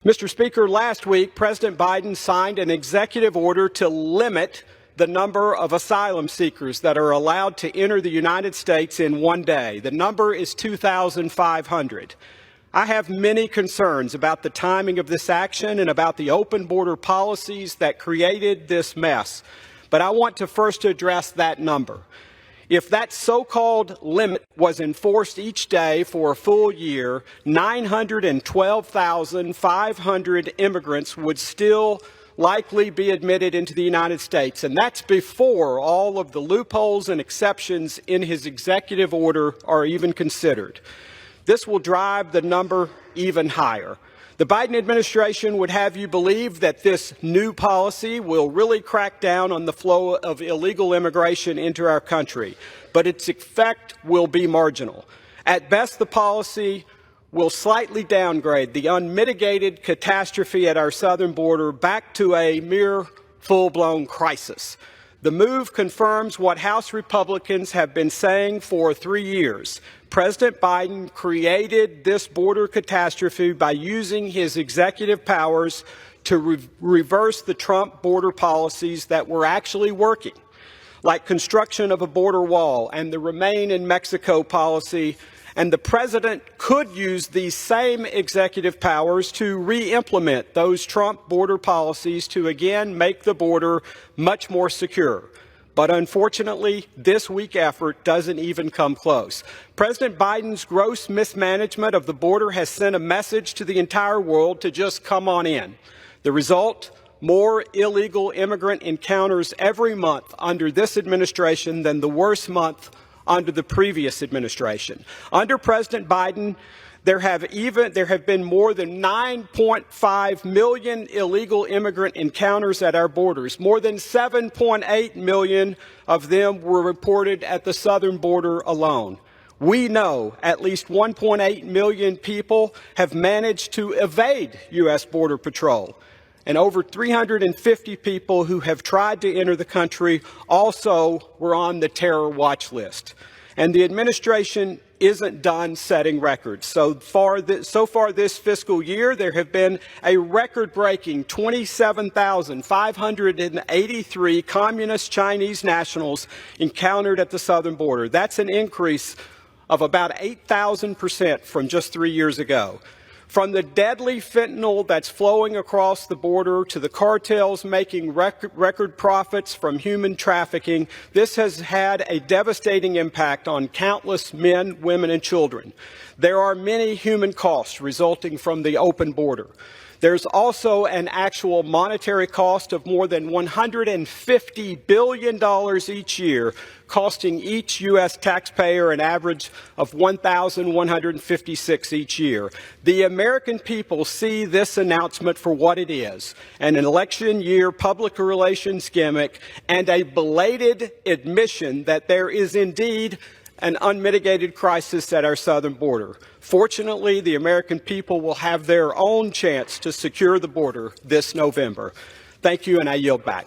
Mr. Speaker, last week, President Biden signed an executive order to limit the number of asylum seekers that are allowed to enter the United States in one day. The number is 2,500. I have many concerns about the timing of this action and about the open border policies that created this mess. But I want to first address that number. If that so-called limit was enforced each day for a full year, 912,500 immigrants would still likely be admitted into the United States. And that's before all of the loopholes and exceptions in his executive order are even considered. This will drive the number even higher. The Biden administration would have you believe that this new policy will really crack down on the flow of illegal immigration into our country, but its effect will be marginal. At best, the policy will slightly downgrade the unmitigated catastrophe at our southern border back to a mere full-blown crisis. The move confirms what House Republicans have been saying for 3 years. President Biden created this border catastrophe by using his executive powers to reverse the Trump border policies that were actually working, like construction of a border wall and the Remain in Mexico policy. And the president could use these same executive powers to re-implement those Trump border policies to again make the border much more secure. But unfortunately, this weak effort doesn't even come close. President Biden's gross mismanagement of the border has sent a message to the entire world to just come on in. The result? More illegal immigrant encounters every month under this administration than the worst month under the previous administration. Under President Biden, there have been more than 9.5 million illegal immigrant encounters at our borders. More than 7.8 million of them were reported at the southern border alone. We know at least 1.8 million people have managed to evade U.S. Border Patrol. And over 350 people who have tried to enter the country also were on the terror watch list. And the administration isn't done setting records. So far this fiscal year, there have been a record-breaking 27,583 communist Chinese nationals encountered at the southern border. That's an increase of about 8,000% from just 3 years ago. From the deadly fentanyl that's flowing across the border to the cartels making record profits from human trafficking, this has had a devastating impact on countless men, women, and children. There are many human costs resulting from the open border. There's also an actual monetary cost of more than $150 billion each year, costing each U.S. taxpayer an average of $1,156 each year. The American people see this announcement for what it is, an election year public relations gimmick and a belated admission that there is indeed an unmitigated crisis at our southern border. Fortunately, the American people will have their own chance to secure the border this November. Thank you, and I yield back.